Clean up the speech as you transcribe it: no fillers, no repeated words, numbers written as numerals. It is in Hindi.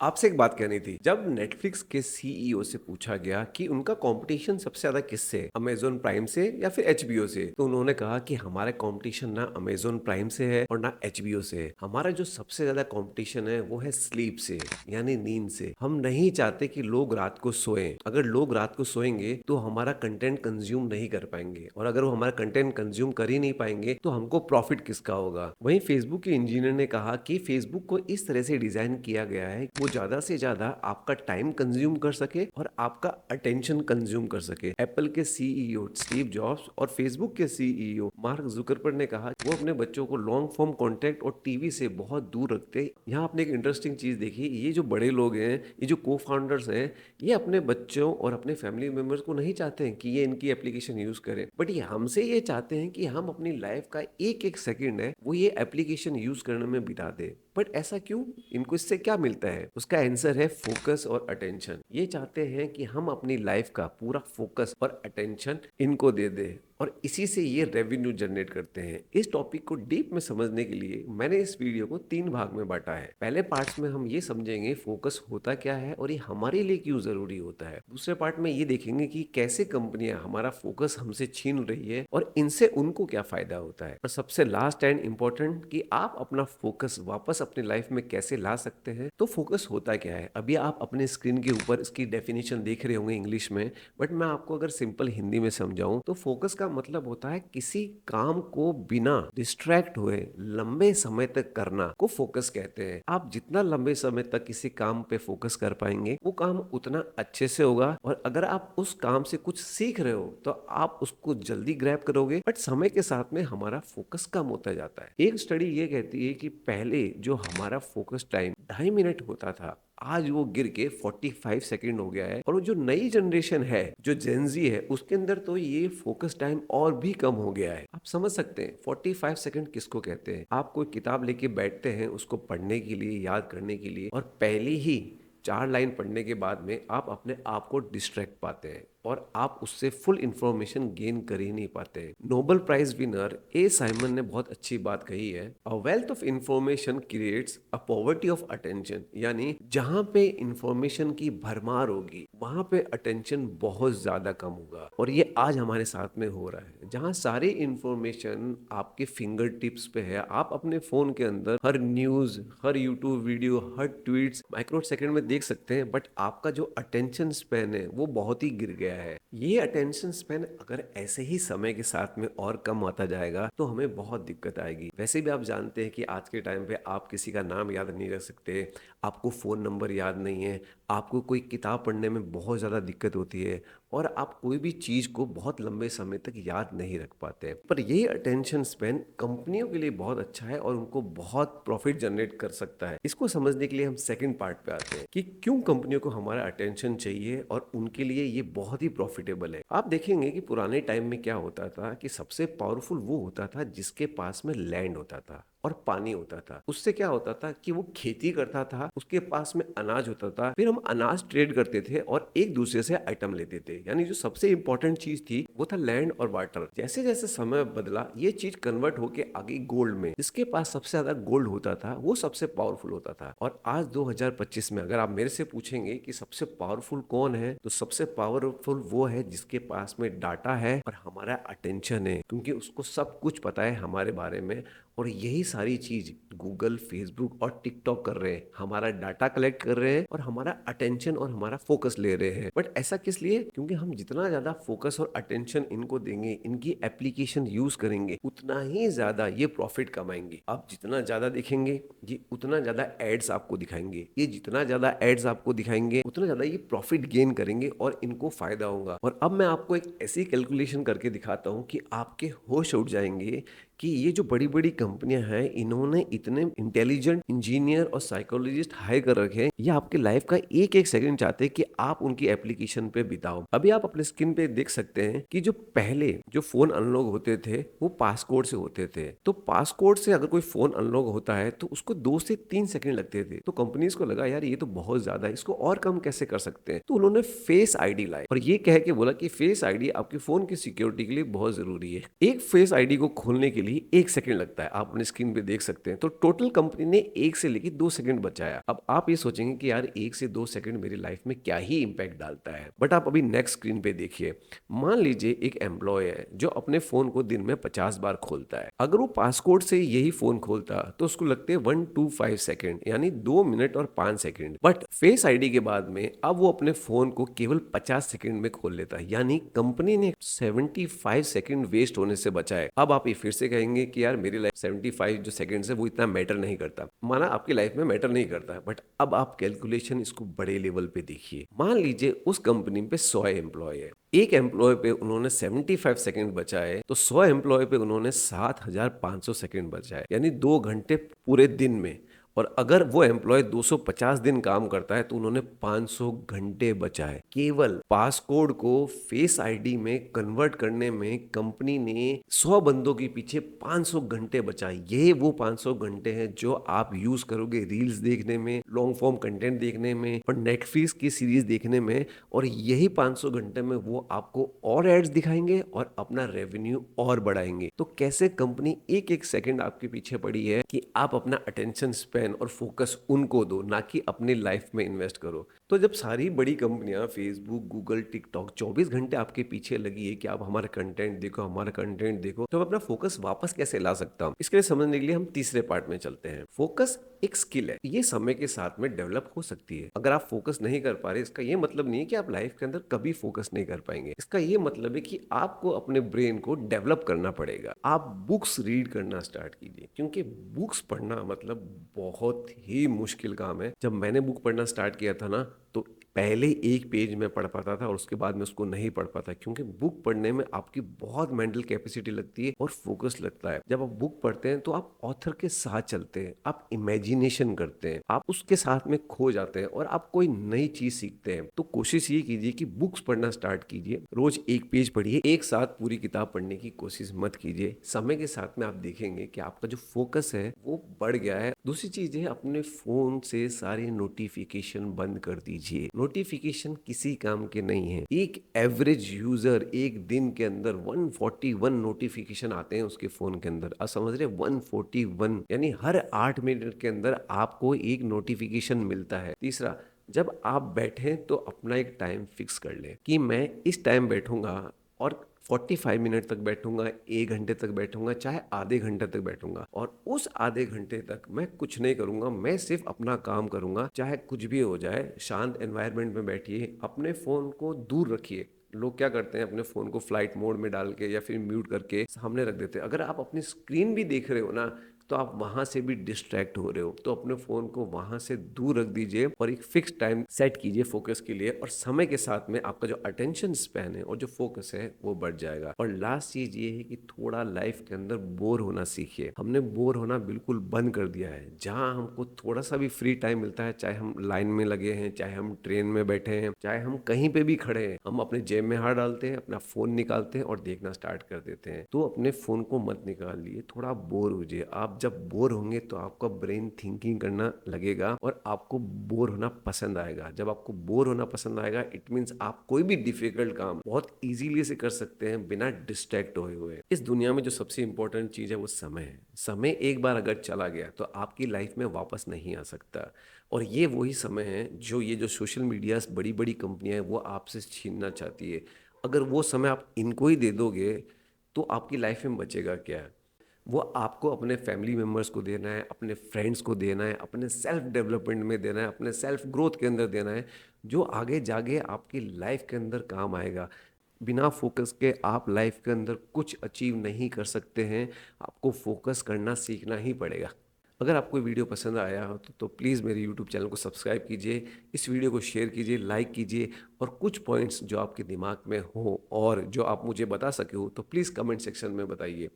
आपसे एक बात कहनी थी। जब नेटफ्लिक्स के सीईओ से पूछा गया कि उनका कंपटीशन सबसे ज्यादा किससे है, अमेज़न प्राइम से या फिर एचबीओ से, तो उन्होंने कहा कि हमारा कंपटीशन ना अमेज़न प्राइम से है और ना एचबीओ से है। हमारा जो सबसे ज्यादा कंपटीशन है वो है स्लीप से, यानी नींद से। हम नहीं चाहते कि लोग रात को सोएं। अगर लोग रात को सोएंगे तो हमारा कंटेंट कंज्यूम नहीं कर पाएंगे, और अगर वो हमारा कंटेंट कंज्यूम कर ही नहीं पाएंगे तो हमको प्रॉफिट किसका होगा। वहीं फेसबुक के इंजीनियर ने कहा कि फेसबुक को इस तरह से डिजाइन किया गया है कि वो ज्यादा से ज्यादा आपका टाइम कंज्यूम कर सके और आपका अटेंशन कंज्यूम कर सके। एप्पल के सीईओ स्टीव जॉब्स और फेसबुक के सीईओ मार्क जुकरबर्ग ने कहा कि वो अपने बच्चों को लॉन्ग फॉर्म कंटेंट और टीवी से बहुत दूर रखते हैं। यहाँ आपने एक इंटरेस्टिंग चीज देखी, ये जो बड़े लोग हैं, ये जो को फाउंडर्स हैं, ये अपने बच्चों और अपने फैमिली मेंबर्स को नहीं चाहते हैं कि ये इनकी एप्लीकेशन यूज करें, बट ये हमसे ये चाहते हैं कि हम अपनी लाइफ का एक एक सेकंड है वो ये एप्लीकेशन यूज करने में बिता दे। बट ऐसा क्यों? इनको इससे क्या मिलता है? उसका आंसर है फोकस और अटेंशन। ये चाहते हैं कि हम अपनी लाइफ का पूरा फोकस और अटेंशन इनको दे दें, और इसी से ये रेवेन्यू जनरेट करते हैं। इस टॉपिक को डीप में समझने के लिए मैंने इस वीडियो को 3 भाग में बांटा है। पहले पार्ट्स में हम ये समझेंगे फोकस होता क्या है और ये हमारे लिए क्यों जरूरी होता है। दूसरे पार्ट में ये देखेंगे कि कैसे कंपनियां हमारा फोकस हमसे छीन रही है और इनसे उनको क्या फायदा होता है। और सबसे लास्ट एंड इम्पोर्टेंट कि आप अपना फोकस वापस अपनी लाइफ में कैसे ला सकते हैं। तो फोकस होता क्या है, अभी आप अपने स्क्रीन के ऊपर इसकी डेफिनेशन देख रहे होंगे इंग्लिश में, बट मैं आपको अगर सिंपल हिंदी में समझाऊं तो फोकस का मतलब होता है किसी काम को बिना डिस्ट्रैक्ट हुए लंबे समय तक करना को फोकस कहते हैं। आप जितना लंबे समय तक किसी काम पे फोकस कर पाएंगे वो काम उतना अच्छे से होगा, और अगर आप उस काम से कुछ सीख रहे हो तो आप उसको जल्दी ग्रैब करोगे। बट समय के साथ में हमारा फोकस कम होता जाता है। एक स्टडी ये कहती है कि पहले जो हमारा फोकस टाइम 2.5 मिनट होता था, आज वो गिर के 45 सेकंड हो गया है। और वो जो नई जनरेशन है, जो जेनजी है, उसके अंदर तो ये फोकस टाइम और भी कम हो गया है। आप समझ सकते हैं 45 सेकंड किसको कहते हैं। आप कोई किताब लेके बैठते हैं उसको पढ़ने के लिए, याद करने के लिए, और पहली ही 4 लाइन पढ़ने के बाद में आप अपने आप को डिस्ट्रैक्ट पाते हैं और आप उससे फुल इंफॉर्मेशन गेन कर ही नहीं पाते। Nobel prize winner A Simon ने बहुत अच्छी बात कही है, a wealth of information creates a poverty of attention. यानी जहां पे इंफॉर्मेशन की भरमार होगी वहां पे अटेंशन बहुत ज्यादा कम होगा, और ये आज हमारे साथ में हो रहा है। जहां सारी इंफॉर्मेशन आपके फिंगर टिप्स पे है, आप अपने फोन के अंदर हर न्यूज, हर यूट्यूब वीडियो, हर ट्वीट्स माइक्रो सेकंड में देख सकते हैं, बट आपका जो अटेंशन स्पैन है वो बहुत ही गिर गया है। ये अटेंशन स्पैन अगर ऐसे ही समय के साथ में और कम आता जाएगा तो हमें बहुत दिक्कत आएगी। वैसे भी आप जानते हैं कि आज के टाइम पे आप किसी का नाम याद नहीं रख सकते, आपको फोन नंबर याद नहीं है, आपको कोई किताब पढ़ने में बहुत ज़्यादा दिक्कत होती है, और आप कोई भी चीज़ को बहुत लंबे समय तक याद नहीं रख पाते। पर यही अटेंशन स्पैन कंपनियों के लिए बहुत अच्छा है और उनको बहुत प्रॉफिट जनरेट कर सकता है। इसको समझने के लिए हम सेकंड पार्ट पे आते हैं कि क्यों कंपनियों को हमारा अटेंशन चाहिए और उनके लिए ये बहुत ही प्रॉफिटेबल है। आप देखेंगे कि पुराने टाइम में क्या होता था कि सबसे पावरफुल वो होता था जिसके पास में लैंड होता था और पानी होता था। उससे क्या होता था कि वो खेती करता था, उसके पास में अनाज होता था, फिर हम अनाज ट्रेड करते थे और एक दूसरे से आइटम लेते थे। यानी जो सबसे इंपॉर्टेंट चीज थी वो था लैंड और वाटर। जैसे जैसे समय बदला ये चीज कन्वर्ट होके आ गई गोल्ड में। जिसके पास सबसे ज्यादा गोल्ड होता था वो सबसे पावरफुल होता था। और आज 2025 में अगर आप मेरे से पूछेंगे कि सबसे पावरफुल कौन है, तो सबसे पावरफुल वो है जिसके पास में डाटा है और हमारा अटेंशन है, क्योंकि उसको सब कुछ पता है हमारे बारे में। और यही सारी चीज गूगल, फेसबुक और टिकटॉक कर रहे हैं। हमारा डाटा कलेक्ट कर रहे हैं और हमारा अटेंशन और हमारा फोकस ले रहे हैं। बट ऐसा किस लिए? क्योंकि हम जितना ज्यादा फोकस और अटेंशन इनको देंगे, इनकी एप्लीकेशन यूज करेंगे, उतना ही ज्यादा ये प्रॉफिट कमाएंगे। आप जितना ज्यादा देखेंगे ये उतना ज्यादा एड्स आपको दिखाएंगे, ये जितना ज्यादा एड्स आपको दिखाएंगे उतना ज्यादा ये प्रॉफिट गेन करेंगे और इनको फायदा होगा। और अब मैं आपको एक ऐसी कैलकुलेशन करके दिखाता हूँ कि आपके होश उड़ जाएंगे कि ये जो बड़ी बड़ी कंपनियां हैं इन्होंने इतने इंटेलिजेंट इंजीनियर और साइकोलॉजिस्ट हायर कर रखे हैं, ये आपके लाइफ का एक एक सेकंड चाहते हैं कि आप उनकी एप्लीकेशन पे बिताओ। अभी आप अपने स्क्रीन पे देख सकते हैं कि जो पहले जो फोन अनलॉक होते थे वो पासकोड से होते थे। तो पासकोड से अगर कोई फोन अनलॉक होता है तो उसको 2 से 3 सेकंड लगते थे। तो कंपनीज को लगा यार ये तो बहुत ज्यादा है, इसको और कम कैसे कर सकते हैं। तो उन्होंने फेस आईडी लाई और ये कह के बोला कि फेस आईडी आपके फोन की सिक्योरिटी के लिए बहुत जरूरी है। एक फेस आईडी को खोलने के लिए लिए 1 सेकंड लगता है, आप अपनी स्क्रीन पे देख सकते हैं। तो टोटल कंपनी ने 1 से लेके 2 सेकंड बचाया। अब आप ये सोचेंगे कि यार 1 से 2 सेकंड मेरी लाइफ में क्या ही इम्पैक्ट डालता है। बट आप अभी नेक्स्ट स्क्रीन पे देखिए, मान लीजिए एक एम्प्लॉय है जो अपने फ़ोन को दिन में 50 बार खोलता है। अगर वो पासकोड से यही फ़ोन खोलता तो उसको लगते 125 सेकंड, यानी 2 मिनट और 5 सेकंड। बट फेस आईडी के बाद में अब वो अपने फ़ोन को केवल 50 सेकंड में खोल लेता है, यानी कंपनी ने 75 सेकंड वेस्ट होने से बचाए। अब आप ये फिर से कहेंगे कि यार मेरी लाइफ 75 जो सेकंड्स है वो इतना मैटर नहीं करता। माना आपकी लाइफ में मैटर नहीं करता है, बट अब आप कैलकुलेशन इसको बड़े लेवल पे देखिए। मान लीजिए उस कंपनी पे 100 एम्प्लॉय है, एक एम्प्लॉय पे उन्होंने 75 सेकंड बचाए, तो 100 एम्प्लॉय पे उन्होंने 7500 सेकंड बचाए, यानी 2 घंटे पूरे दिन में। और अगर वो एम्प्लॉय 250 दिन काम करता है तो उन्होंने 500 घंटे बचाए। केवल पासकोड को फेस आईडी में कन्वर्ट करने में कंपनी ने 100 बंदों के पीछे 500 घंटे बचाए। ये वो 500 घंटे हैं जो आप यूज करोगे रील्स देखने में, लॉन्ग फॉर्म कंटेंट देखने में और नेटफ्लिक्स की सीरीज देखने में। और यही 500 घंटे में वो आपको और एड्स दिखाएंगे और अपना रेवेन्यू और बढ़ाएंगे। तो कैसे कंपनी एक एक सेकंड आपके पीछे पड़ी है कि आप अपना अटेंशन स्पेन और फोकस उनको दो, ना कि अपनी लाइफ में इन्वेस्ट करो। तो जब सारी बड़ी कंपनियां फेसबुक, गूगल, टिकटॉक 24 घंटे आपके पीछे लगी है कि आप हमारा कंटेंट देखो, हमारा कंटेंट देखो, तो मैं अपना फोकस वापस कैसे ला सकता हूं? इसके लिए समझने के लिए हम तीसरे पार्ट में चलते हैं। फोकस एक स्किल है, ये समय के साथ में डेवलप हो सकती है। अगर आप फोकस नहीं कर पा रहे, इसका ये मतलब नहीं है कि आप लाइफ के अंदर कभी फोकस नहीं कर पाएंगे। इसका ये मतलब है कि आपको अपने ब्रेन को डेवलप करना पड़ेगा। आप बुक्स रीड करना स्टार्ट कीजिए, क्योंकि बुक्स पढ़ना मतलब बहुत ही मुश्किल काम है। जब मैंने बुक पढ़ना स्टार्ट किया था ना, तो पहले एक पेज में पढ़ पाता था और उसके बाद में उसको नहीं पढ़ पाता, क्योंकि बुक पढ़ने में आपकी बहुत मेंटल कैपेसिटी लगती है और फोकस लगता है। जब आप बुक पढ़ते हैं तो आप ऑथर के साथ चलते हैं, आप इमेजिनेशन करते हैं, आप उसके साथ में खो जाते हैं और आप कोई नई चीज सीखते हैं। तो कोशिश ये कीजिए कि बुक्स पढ़ना स्टार्ट कीजिए, रोज एक पेज पढ़िए, एक साथ पूरी किताब पढ़ने की कोशिश मत कीजिए। समय के साथ में आप देखेंगे कि आपका जो फोकस है वो बढ़ गया है। दूसरी चीज है, अपने फोन से सारे नोटिफिकेशन बंद कर दीजिए। नोटिफिकेशन किसी काम के नहीं है। एक एवरेज यूजर एक दिन के अंदर 141 नोटिफिकेशन आते हैं उसके फोन के अंदर। आप समझ रहे, 141, यानी हर 8 मिनट के अंदर आपको एक नोटिफिकेशन मिलता है। तीसरा, जब आप बैठें तो अपना एक टाइम फिक्स कर लें कि मैं इस टाइम बैठूंगा और 45 मिनट तक बैठूंगा, 1 घंटे तक बैठूंगा, चाहे आधे घंटे तक बैठूंगा, और उस आधे घंटे तक मैं कुछ नहीं करूंगा, मैं सिर्फ अपना काम करूंगा, चाहे कुछ भी हो जाए। शांत एनवायरनमेंट में बैठिए, अपने फोन को दूर रखिए। लोग क्या करते हैं, अपने फोन को फ्लाइट मोड में डाल के या फिर म्यूट करके सामने रख देते हैं। अगर आप अपनी स्क्रीन भी देख रहे हो ना, तो आप वहां से भी डिस्ट्रैक्ट हो रहे हो। तो अपने फोन को वहां से दूर रख दीजिए और एक फिक्स टाइम सेट कीजिए फोकस के लिए, और समय के साथ में आपका जो अटेंशन स्पैन है और जो फोकस है वो बढ़ जाएगा। और लास्ट चीज ये है कि थोड़ा लाइफ के अंदर बोर होना सीखिए। हमने बोर होना बिल्कुल बंद कर दिया है। जहां हमको थोड़ा सा भी फ्री टाइम मिलता है, चाहे हम लाइन में लगे हैं, चाहे हम ट्रेन में बैठे हैं, चाहे हम कहीं पे भी खड़े हैं, हम अपने जेब में हाथ डालते हैं, अपना फोन निकालते हैं और देखना स्टार्ट कर देते हैं। तो अपने फोन को मत निकालिए, थोड़ा बोर होइए। आप जब बोर होंगे तो आपका ब्रेन थिंकिंग करना लगेगा और आपको बोर होना पसंद आएगा। जब आपको बोर होना पसंद आएगा, इट मीन्स आप कोई भी डिफिकल्ट काम बहुत इजीली से कर सकते हैं बिना डिस्ट्रैक्ट हुए हुए। इस दुनिया में जो सबसे इंपॉर्टेंट चीज है वो समय है। समय एक बार अगर चला गया तो आपकी लाइफ में वापस नहीं आ सकता। और ये वही समय है जो ये जो सोशल मीडिया बड़ी बड़ी कंपनियां हैं वो आपसे छीनना चाहती है। अगर वो समय आप इनको ही दे दोगे तो आपकी लाइफ में बचेगा क्या? वो आपको अपने फैमिली मेम्बर्स को देना है, अपने फ्रेंड्स को देना है, अपने सेल्फ डेवलपमेंट में देना है, अपने सेल्फ ग्रोथ के अंदर देना है, जो आगे जाके आपकी लाइफ के अंदर काम आएगा। बिना फोकस के आप लाइफ के अंदर कुछ अचीव नहीं कर सकते हैं। आपको फोकस करना सीखना ही पड़ेगा। अगर आपको ये वीडियो पसंद आया हो तो प्लीज़ मेरे यूट्यूब चैनल को सब्सक्राइब कीजिए, इस वीडियो को शेयर कीजिए, लाइक कीजिए, और कुछ पॉइंट्स जो आपके दिमाग में हो और जो आप मुझे बता सके हो तो प्लीज़ कमेंट सेक्शन में बताइए।